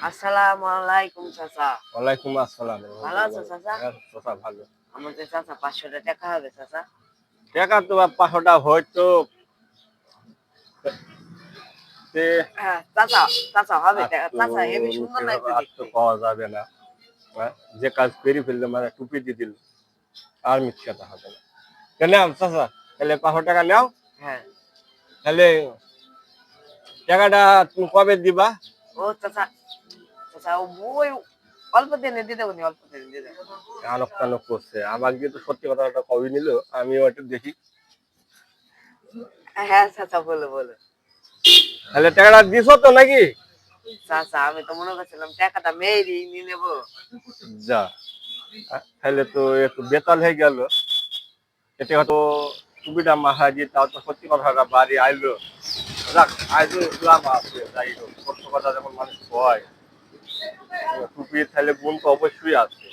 আসসালামু আলাইকুম চাচা। ওয়ালাইকুম আসসালাম। ভালো আছো চাচা? হ্যাঁ, চাচা ভালো। আমাদের চাচা 500 টাকা হবে চাচা। টাকা তো 500 হয়তো তে হ্যাঁ চাচা, চাচা হবে আর টাকা। তো চাচা হেবি সুন্দর সেভাবে লাগছে আর তো দেখতে। পাওয়া যাবে না। হ্যাঁ, যে কাজ করে ফেললে মানে টুপি দিয়ে দিল আর মিথ্যাটা হবে না। নাও চাচা, তাহলে 500 নাও। হ্যাঁ। তাহলে টাকাটা তুমি কবে দিবা? ও চাচা, চাচা ওই অল্প দিনে দিয়ে দেবো নি, অল্প দিনে দিয়ে দেবো। আনক টানক করছে আমাকে দিয়ে তো সত্যি কথাটা কবে নিল আমি ওইটা দেখি। হ্যাঁ চাচা বলো বলো। তাহলে টাকাটা দিছো তো নাকি? চাচা আমি তো মনে করছিলাম টাকাটা মেয়েরই নিয়ে নেবো। যা, তাহলে তো একটু বেতাল হয়ে গেল। এতে হয়তো সুবিধা মাহাজি তাও তো সত্যি কথাটা বাড়ি আইলো। যাক, আইলো লাভ আছে, যাই হোক সত্য কথা যখন মানুষ হয় টুপির তাহলে গুণ তো অবশ্যই আছে।